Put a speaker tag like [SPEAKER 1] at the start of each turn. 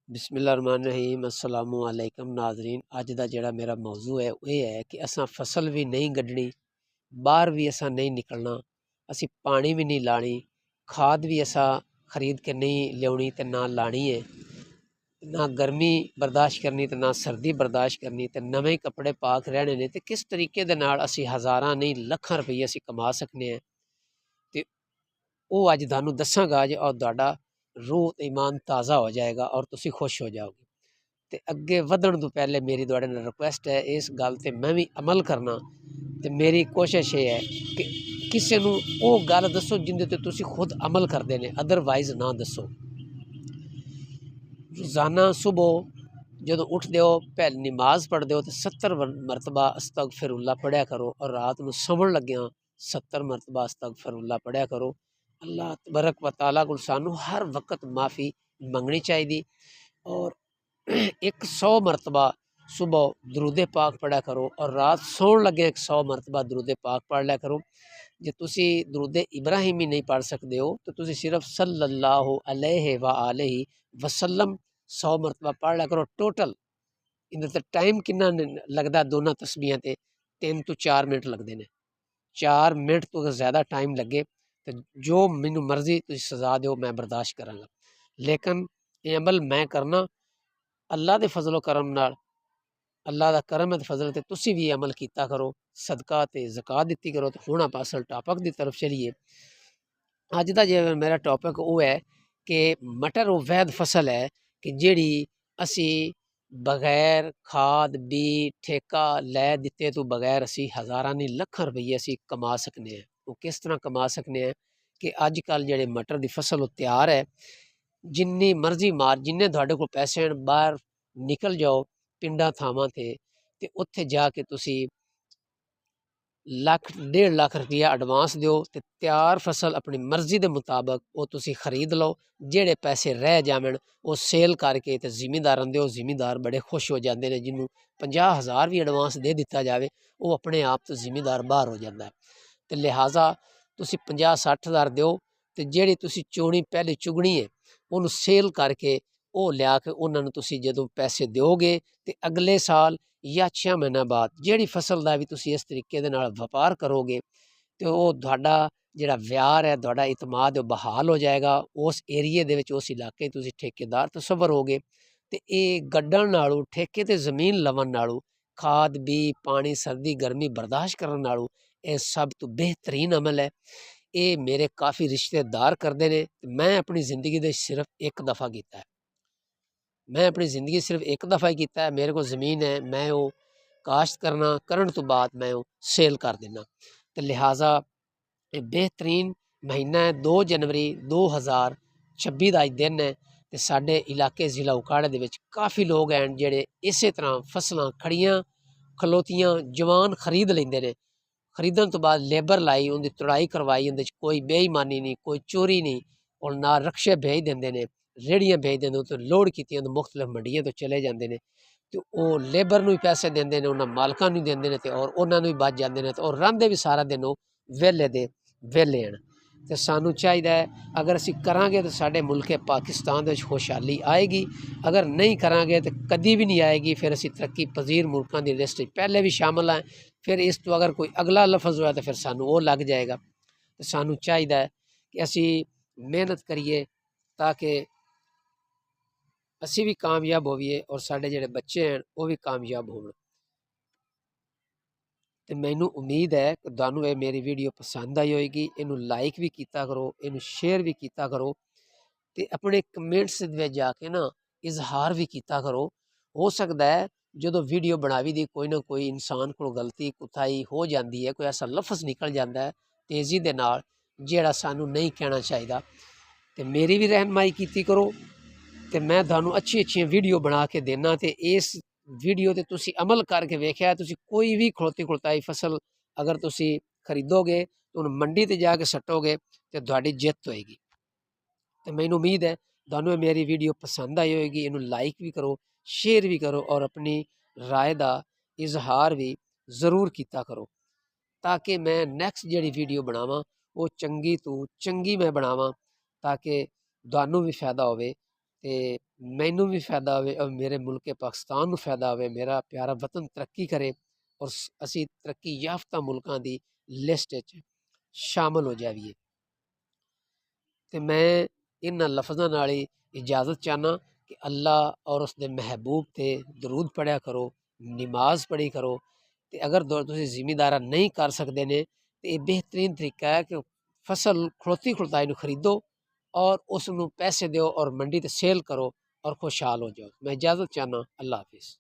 [SPEAKER 1] बिस्मिल्लाहिर्रहमानिर्रहीम अस्सलामु अलैकुम नाज़रीन। अज दा जिहड़ा मेरा मौजू है वो ये है कि असां फसल भी नहीं गड्ढनी, बाहर भी असां नहीं निकलना, असी पानी भी नहीं लानी, खाद भी असां खरीद के नहीं लियानी ते ना लानी है, ना गर्मी बर्दाश्त करनी ते ना सर्दी बर्दाश्त करनी ते नवें कपड़े पा के रहने ने। ते किस तरीके दे नाल असी हज़ारां नहीं लखां रुपये असी कमा सकने हैं ते ਉਹ ਅੱਜ ਤੁਹਾਨੂੰ ਦੱਸਾਂਗਾ ਜੇ ਔਰ ਤੁਹਾਡਾ रूह ਤੇ ईमान ताज़ा हो जाएगा और तुसी खुश हो जाओगे। ਤੇ ਅੱਗੇ ਵਧਣ ਤੋਂ ਪਹਿਲੇ ਮੇਰੀ ਤੁਹਾਡੇ ਨਾਲ ਰਿਕੁਐਸਟ ਹੈ, ਇਸ ਗੱਲ ਤੇ ਮੈਂ ਵੀ ਅਮਲ ਕਰਨਾ ਤੇ ਮੇਰੀ ਕੋਸ਼ਿਸ਼ ਇਹ ਹੈ ਕਿ ਕਿਸੇ ਨੂੰ ਉਹ ਗੱਲ ਦੱਸੋ ਜਿੰਦੇ ਤੇ ਤੁਸੀਂ ਖੁਦ ਅਮਲ ਕਰਦੇ ਨੇ, ਅਦਰਵਾਈਜ਼ ਨਾ ਦੱਸੋ। ਰੋਜ਼ਾਨਾ ਸੁਬਹ ਜਦੋਂ ਉੱਠਦੇ ਹੋ ਪਹਿਲ ਨਮਾਜ਼ ਪੜ੍ਹਦੇ ਹੋ ਤੇ 70 ਮਰਤਬਾ ਅਸਤਗਫਿरुल्लाह पढ़िया करो और रात ਨੂੰ ਸੌਣ ਲੱਗਿਆਂ 70 ਮਰਤਬਾ ਅਸਤਗਫਿरुल्लाह पढ़िया करो। अल्लाह तबारक व तआला को सानू हर वक्त माफ़ी मंगनी चाहिए और 100 मरतबा सुबह दरूदे पाक पढ़ा करो और रात सौन लगे 100 मरतबा दरूदे पाक पढ़ लिया करो। जे तुसी दरूदे इब्राहिमी नहीं पढ़ सकते हो तो तुसी सिर्फ सल्लल्लाहु अलैहि व आलिहि वसल्लम 100 मरतबा पढ़ लिया करो। टोटल इन्हें तो टाइम कितना लगता दोनों तस्बीहां ते 3 तो 4 मिनट लगते हैं। 4 मिनट तो अगर ज़्यादा टाइम लगे तो जो मैनू मर्जी तुम सजा दो मैं बर्दाश्त करांगा, लेकिन ये अमल मैं करना अल्लाह के फजलो करम नाल। अल्लाह का करम है फजल ते तुसी भी अमल कीता करो, सदका ते ज़कात दित्ती करो। तो हुण आपां असल टॉपिक की तरफ चलिए। अज दा जो मेरा टॉपिक वो है कि मटर वो वैध फसल है कि जिहड़ी असी बगैर खाद बी ठेका लै दिते तो बगैर असी हज़ारां नहीं लखां रुपये असी कमा सकने हैं। वो किस तरह कमा सकने हैं कि अजकल जेह्ड़े मटर की फसल वो तैयार है, जिन्नी मर्जी मार जिन्ने तुहाडे कोल पैसे हैं बाहर निकल जाओ पिंडां थावां ते उत्थे जाके तुसी ਲੱਖ 1.5 ਲੱਖ रुपया एडवांस ਦਿਓ ਤੇ ਤਿਆਰ फसल अपनी मर्जी के मुताबिक वो तुसी खरीद लो। ਜਿਹੜੇ पैसे रह जावन वो सेल करके ते ਜ਼ਿਮੀਂਦਾਰਾਂ ਦਿਓ, ਜ਼ਿਮੀਂਦਾਰ बड़े खुश हो जाते हैं। जिन्हों 50,000 भी एडवांस दे दिता जाए वो अपने आप तो ਜ਼ਿਮੀਂਦਾਰ बाहर हो जाता है। तो लिहाजा तुसी 50-60 हज़ार ਦਿਓ ਤੇ ਜਿਹੜੀ ਤੁਸੀਂ ਚੋਣੀ ਪਹਿਲੇ ਚੁਗਣੀ ਹੈ ਉਹਨੂੰ सेल करके वो लिया के उन्होंने तुसी जदों पैसे दोगे तो अगले साल या 6 महीनों बाद जिहड़ी फसल का भी तुसी इस तरीके दे नाल व्यापार करोगे तो वो तुहाडा जिहड़ा व्यार है, तुहाडा इतमाद है बहाल हो जाएगा। उस एरिए दे विच उस इलाके तुसी ठेकेदार तसव्वुर होगे। तो ये गड्ढण नालों ठेके ते ज़मीन लवन नालों खाद बी पानी सर्दी गर्मी बर्दाश्त करन नालों ये सब तो बेहतरीन अमल है। ये मेरे काफ़ी रिश्तेदार करते हैं। मैं अपनी ज़िंदगी दे सिर्फ एक दफ़ा किया है। मैं अपनी ज़िंदगी सिर्फ एक दफ़ा ही किया है। मेरे को ज़मीन है, मैं वो काश्त करन तो बाद मैं वो सेल कर देना। तो लिहाजा ये बेहतरीन महीना है 2 जनवरी 2026 का दिन है। तो साडे इलाके ज़िला उकाड़े दे विच काफ़ी लोग हैं जिहड़े इस तरह फसलां खड़ियां खलोतियां जवान खरीद लेंदे ने। खरीदन तो बाद लेबर लाई उनकी तुड़ाई करवाई, उनके कोई बेईमानी नहीं, कोई चोरी नहीं और ना रक्शे भेज देंदे ने, रेहड़ियां भेज देंदे तो लोड कीतियां तो मुख्तलिफ मंडियां तो चले जाते हैं। तो वो लेबर नूं पैसे देंदे ने, उन्हां मालकां नूं देंदे ने और उन्हां नूं बच जाते हैं। तो रहिंदे भी सारा दिन वो वेले दे वेले हैं। तो सानू चाहिए अगर असी करांगे तो साडे मुल्के पाकिस्तान दे खुशहाली आएगी, अगर नहीं करांगे तो कभी भी नहीं आएगी। फिर असी तरक्की पजीर मुल्कों की लिस्ट पहले भी शामिल हैं। फिर इस तो अगर कोई अगला लफज हुआ तो फिर सानू वो लग जाएगा। तो सानू चाहिए कि असी मेहनत करिए ताकि असी भी कामयाब होइए और साडे जिहड़े बच्चे हैं वो भी कामयाब होण। तो मैनू उम्मीद है कि तुहानू ये मेरी वीडियो पसंद आई होएगी। इनू लाइक भी किया करो, इनू शेयर भी किया करो तो अपने कमेंट्स में जाके ना इजहार भी किया करो। हो सकता है जो वीडियो बनावी दी कोई ना कोई इंसान को गलती कुताही हो जाती है, कोई ऐसा लफज निकल जाता है तेज़ी दे नाल जिहड़ा सानू नहीं कहना चाहिए। तो मेरी भी रहनमाई की करो तो मैं तुहानू अच्छी अच्छी वीडियो बना के देना। तो इस वीडियो ते तुसी अमल करके वेख्या, तुसी कोई भी खड़ोती खड़ोताई फसल अगर तुसी खरीदोगे तो उन्हें मंडी ते जाके सट्टोगे तो तुहाडी जित होएगी। तो मैनू उम्मीद है तुहानू मेरी वीडियो पसंद आई होएगी। इनू लाइक भी करो, शेयर भी करो और अपनी राय का इजहार भी ज़रूर किया करो ताकि मैं नैक्सट जिहड़ी वीडियो बनावां वो चंगी तो चंगी मैं बनावां ताकि तुहानू भी फायदा होवे ਤੇ ਮੈਨੂੰ ਵੀ ਫਾਇਦਾ ਹੋਵੇ ਔਰ ਮੇਰੇ ਮੁਲਕ ਪਾਕਿਸਤਾਨ ਨੂੰ ਫਾਇਦਾ ਹੋਵੇ, ਮੇਰਾ ਪਿਆਰਾ ਵਤਨ ਤਰੱਕੀ ਕਰੇ ਔਰ ਅਸੀਂ ਤਰੱਕੀ ਯਾਫਤਾ ਮੁਲਕਾਂ ਦੀ ਲਿਸਟ ਵਿੱਚ ਸ਼ਾਮਲ ਹੋ ਜਾਈਏ। ਤੇ ਮੈਂ ਇਹਨਾਂ ਲਫ਼ਜ਼ਾਂ ਨਾਲ ਹੀ ਇਜਾਜ਼ਤ ਚਾਹੁੰਦਾ ਕਿ ਅੱਲਾ ਔਰ ਉਸਦੇ ਮਹਿਬੂਬ ਤੇ ਦਰੂਦ ਪੜ੍ਹਿਆ ਕਰੋ, ਨਮਾਜ਼ ਪੜ੍ਹੀ ਕਰੋ। ਤੇ ਅਗਰ ਤੁਸੀਂ ਜ਼ਿਮੀਦਾਰਾ ਨਹੀਂ ਕਰ ਸਕਦੇ ਨੇ ਤੇ ਇਹ ਬਿਹਤਰੀਨ ਤਰੀਕਾ ਹੈ ਕਿ ਫਸਲ ਖਲੋਤੀ ਖਲੋਤਾਈ ਨੂੰ ਖਰੀਦੋ ਔਰ ਉਸ ਨੂੰ ਪੈਸੇ ਦਿਓ ਔਰ ਮੰਡੀ ਤੇ ਸੇਲ ਕਰੋ ਔਰ ਖੁਸ਼ਹਾਲ ਹੋ ਜਾਓ। ਮੈਂ ਇਜਾਜ਼ਤ ਚਾਹੁੰਦਾ। ਅੱਲਾ ਹਾਫਿਜ਼।